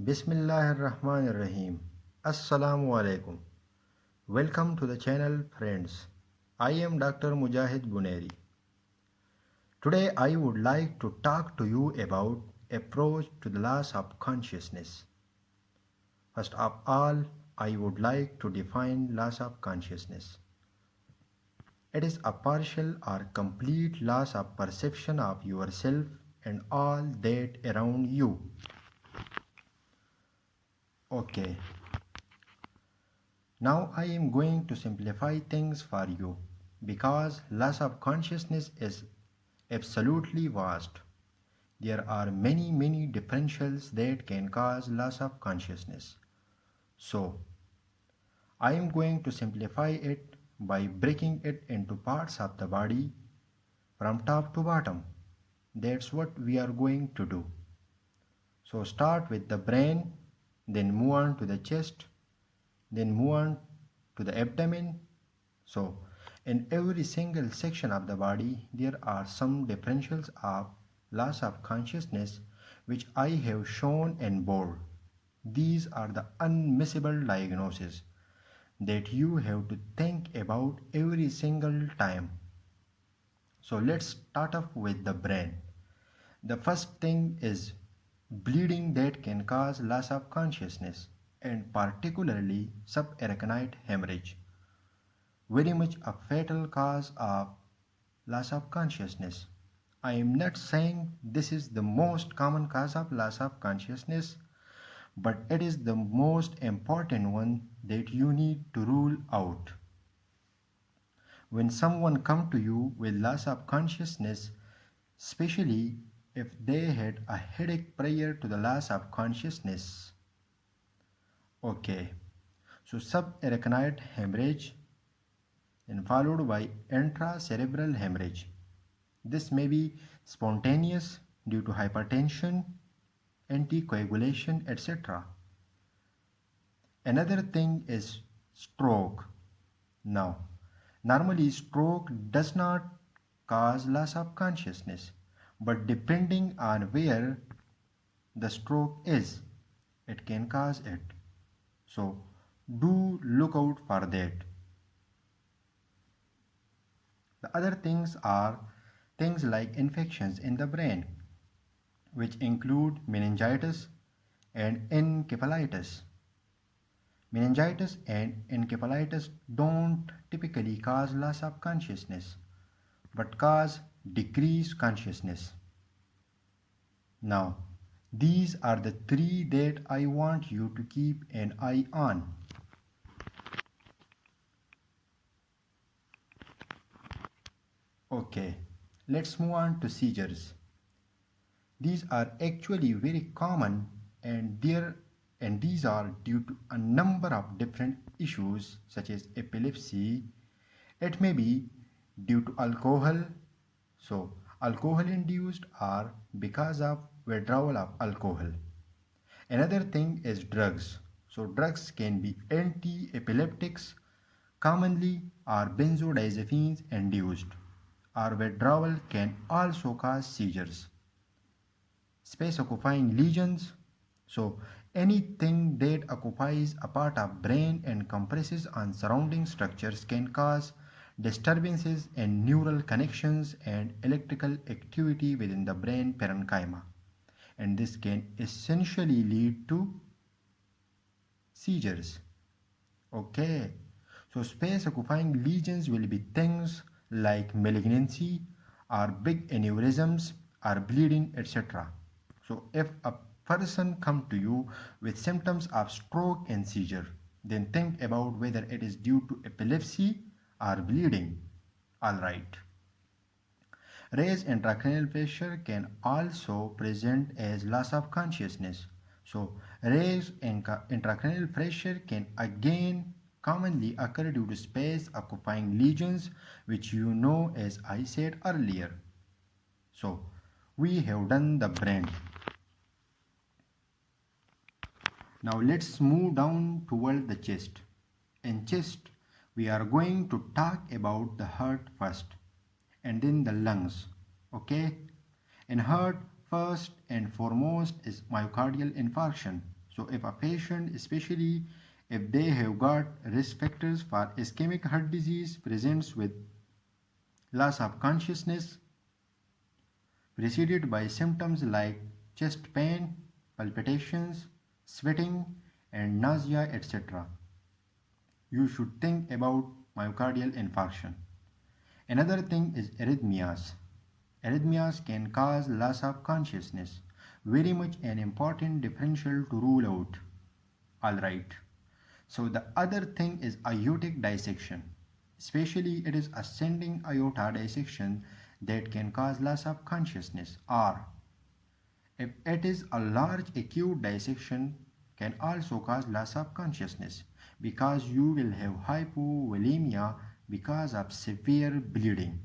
Bismillahirrahmanirrahim. Assalamu alaikum. Welcome to the channel, friends. I am Dr. Mujahid Buneri. Today I would like to talk to you about approach to the loss of consciousness. First of all, I would like to define loss of consciousness. It is a partial or complete loss of perception of yourself and all that around you. Okay. Now I am going to simplify things for you because loss of consciousness is absolutely vast. There are many differentials that can cause loss of consciousness. So I am going to simplify it by breaking it into parts of the body from top to bottom. That's what we are going to do. So start with the brain, then move on to the chest, then move on to the abdomen. So in every single section of the body there are some differentials of loss of consciousness which I have shown in bold. These are the unmissable diagnoses that you have to think about every single time. So let's start off with the brain. The first thing is bleeding that can cause loss of consciousness and particularly subarachnoid hemorrhage. Very much a fatal cause of loss of consciousness. I am not saying this is the most common cause of loss of consciousness, but it is the most important one that you need to rule out. When someone comes to you with loss of consciousness, especially if they had a headache prior to the loss of consciousness. Okay, so subarachnoid hemorrhage and followed by intracerebral hemorrhage. This may be spontaneous due to hypertension, anticoagulation, etc. Another thing is stroke. Now, normally stroke does not cause loss of consciousness, but depending on where the stroke is, it can cause it. So do look out for that. The other things are things like infections in the brain, which include meningitis and encephalitis. Meningitis and encephalitis don't typically cause loss of consciousness, but cause decreased consciousness. Now, these are the three that I want you to keep an eye on. Okay, let's move on to seizures. These are actually very common and these are due to a number of different issues such as epilepsy. It may be due to alcohol. So alcohol induced or because of withdrawal of alcohol. Another thing is drugs. So drugs can be anti-epileptics commonly or benzodiazepines induced, or withdrawal can also cause seizures. Space occupying lesions. So anything that occupies a part of brain and compresses on surrounding structures can cause disturbances in neural connections and electrical activity within the brain parenchyma, and this can essentially lead to seizures. Okay, so space occupying lesions will be things like malignancy or big aneurysms or bleeding, etc. So if a person come to you with symptoms of stroke and seizure, then think about whether it is due to epilepsy or bleeding. Alright. Raised intracranial pressure can also present as loss of consciousness. So raised intracranial pressure can again commonly occur due to space occupying lesions, which you know as I said earlier. So we have done the brain. Now let's move down toward the chest. In chest, we are going to talk about the heart first and then the lungs. Okay? In heart, first and foremost is myocardial infarction. So if a patient, especially if they have got risk factors for ischemic heart disease, presents with loss of consciousness preceded by symptoms like chest pain, palpitations, sweating, and nausea, etc., you should think about myocardial infarction. Another thing is arrhythmias. Arrhythmias can cause loss of consciousness, very much an important differential to rule out. Alright. So the other thing is aortic dissection. Especially it is ascending aorta dissection that can cause loss of consciousness, or if it is a large acute dissection can also cause loss of consciousness because you will have hypovolemia because of severe bleeding.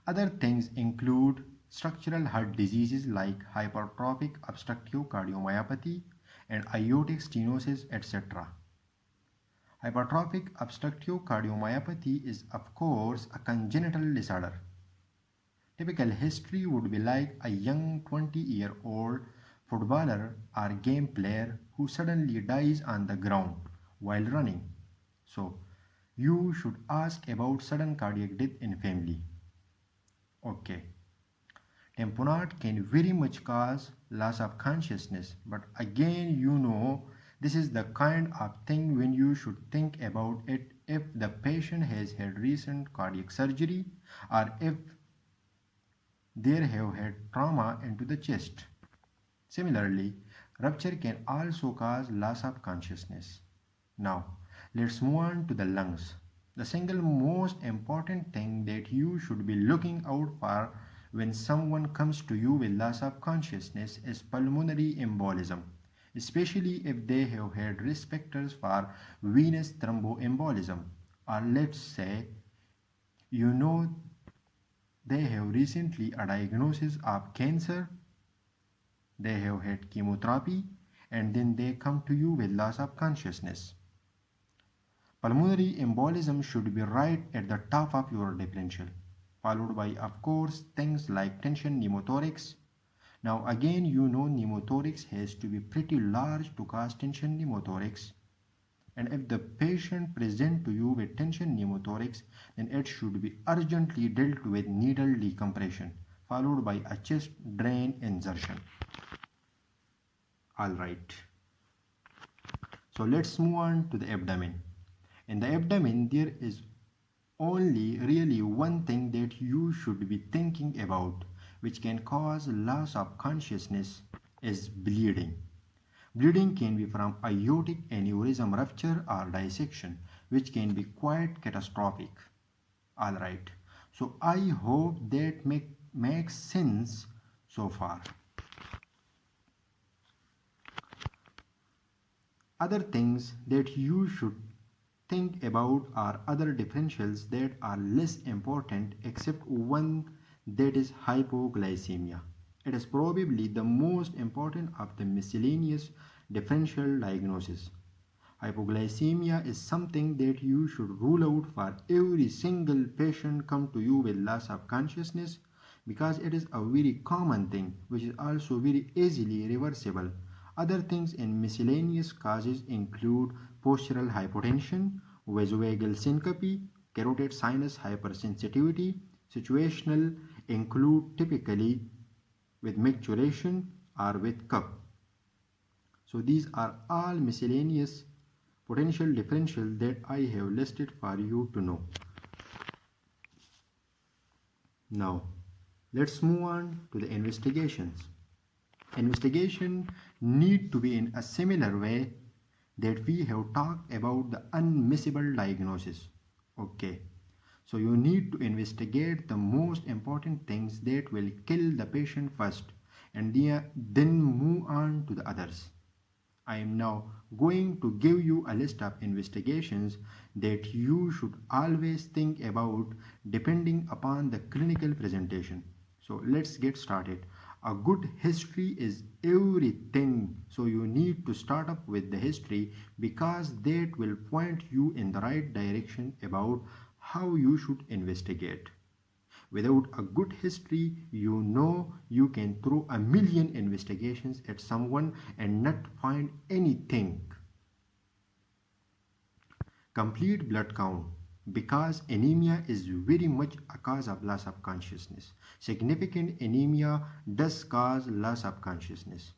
Other things include structural heart diseases like hypertrophic obstructive cardiomyopathy and aortic stenosis, etc. Hypertrophic obstructive cardiomyopathy is of course a congenital disorder. Typical history would be like a young 20-year-old footballer or game player who suddenly dies on the ground while running. So, you should ask about sudden cardiac death in family. Okay. Tamponade can very much cause loss of consciousness, but again, this is the kind of thing when you should think about it if the patient has had recent cardiac surgery or if they have had trauma into the chest. Similarly, rupture can also cause loss of consciousness. Now, let's move on to the lungs. The single most important thing that you should be looking out for when someone comes to you with loss of consciousness is pulmonary embolism, especially if they have had risk factors for venous thromboembolism, or let's say they have recently a diagnosis of cancer, they have had chemotherapy, and then they come to you with loss of consciousness. Pulmonary embolism should be right at the top of your differential, followed by, of course, things like tension pneumothorax. Now again, pneumothorax has to be pretty large to cause tension pneumothorax. And if the patient presents to you with tension pneumothorax, then it should be urgently dealt with needle decompression, followed by a chest drain insertion. Alright. So let's move on to the abdomen. In the abdomen, there is only really one thing that you should be thinking about, which can cause loss of consciousness, is bleeding. Bleeding can be from aortic aneurysm rupture or dissection, which can be quite catastrophic. Alright, so I hope that makes sense so far. Other things that you should think about are other differentials that are less important except one, that is hypoglycemia. It is probably the most important of the miscellaneous differential diagnosis. Hypoglycemia is something that you should rule out for every single patient come to you with loss of consciousness because it is a very common thing which is also very easily reversible. Other things in miscellaneous causes include postural hypotension, vasovagal syncope, carotid sinus hypersensitivity. Situational include typically with micturition or with cup. So these are all miscellaneous potential differentials that I have listed for you to know. Now, let's move on to the investigations. Investigation need to be in a similar way that we have talked about the unmissable diagnosis. Okay, so you need to investigate the most important things that will kill the patient first and then move on to the others. I am now going to give you a list of investigations that you should always think about depending upon the clinical presentation. So let's get started. A good history is everything, so you need to start up with the history because that will point you in the right direction about how you should investigate. Without a good history, you know you can throw a million investigations at someone and not find anything. Complete blood count, because anemia is very much a cause of loss of consciousness. Significant anemia does cause loss of consciousness.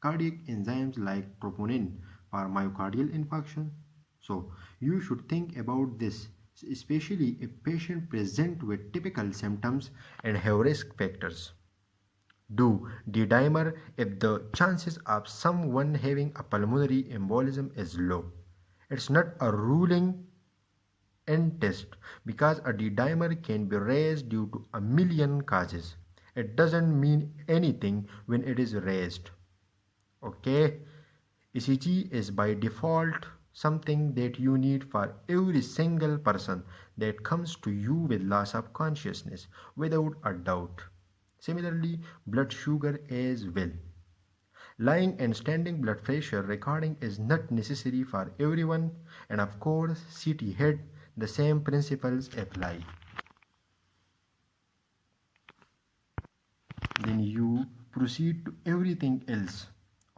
Cardiac enzymes like troponin for myocardial infarction. So you should think about this, especially if patient present with typical symptoms and have risk factors. Do D-dimer if the chances of someone having a pulmonary embolism is low. It's not a ruling in test because a D-dimer can be raised due to a million causes. It doesn't mean anything when it is raised. Okay, ECG is by default something that you need for every single person that comes to you with loss of consciousness without a doubt. Similarly, blood sugar as well. Lying and standing blood pressure recording is not necessary for everyone, and of course CT head, the same principles apply. Then you proceed to everything else.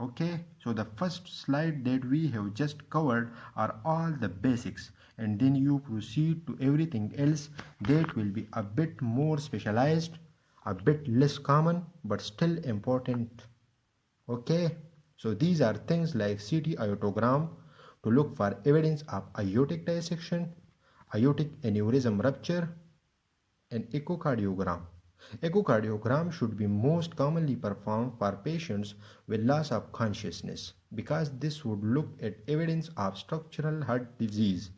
Okay, so the first slide that we have just covered are all the basics, and then you proceed to everything else that will be a bit more specialized, a bit less common, but still important. Okay, so these are things like CT iotogram to look for evidence of aortic dissection, aortic aneurysm rupture, and echocardiogram. Echocardiogram should be most commonly performed for patients with loss of consciousness because this would look at evidence of structural heart disease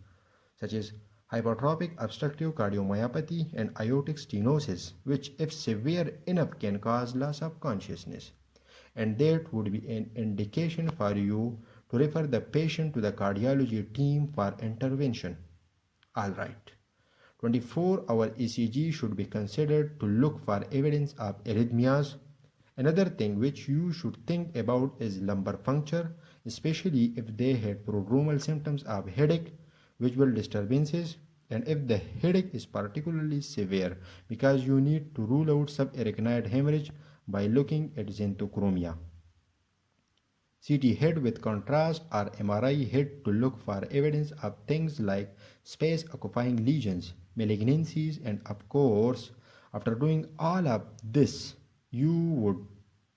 such as hypertrophic obstructive cardiomyopathy and aortic stenosis, which if severe enough can cause loss of consciousness. And that would be an indication for you to refer the patient to the cardiology team for intervention. Alright. 24-hour ECG should be considered to look for evidence of arrhythmias. Another thing which you should think about is lumbar puncture, especially if they had prodromal symptoms of headache, visual disturbances, and if the headache is particularly severe, because you need to rule out subarachnoid hemorrhage by looking at xanthochromia. CT head with contrast or MRI head to look for evidence of things like space occupying lesions, malignancies, and of course, after doing all of this, you would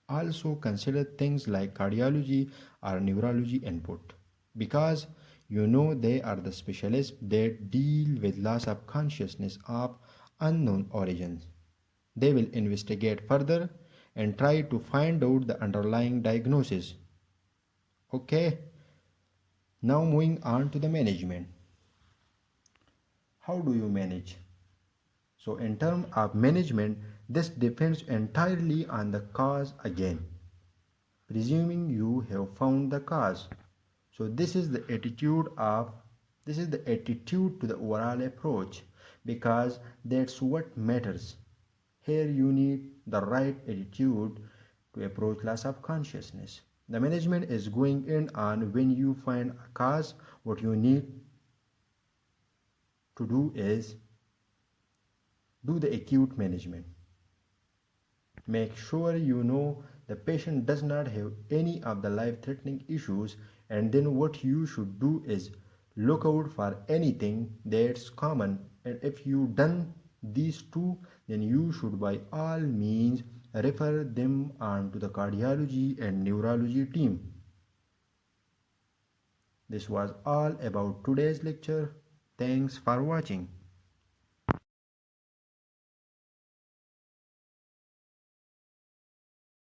also consider things like cardiology or neurology input because you know they are the specialists that deal with loss of consciousness of unknown origins. They will investigate further and try to find out the underlying diagnosis. Okay, now moving on to the management. How do you manage? So in terms of management, this depends entirely on the cause again. Presuming you have found the cause. So this is the attitude to the overall approach because that's what matters. Here you need the right attitude to approach loss of consciousness. The management is going in on when you find a cause, what you need to do is do the acute management. Make sure you know the patient does not have any of the life-threatening issues, and then what you should do is look out for anything that's common, and if you done these two, then you should by all means refer them on to the cardiology and neurology team. This was all about today's lecture. Thanks for watching.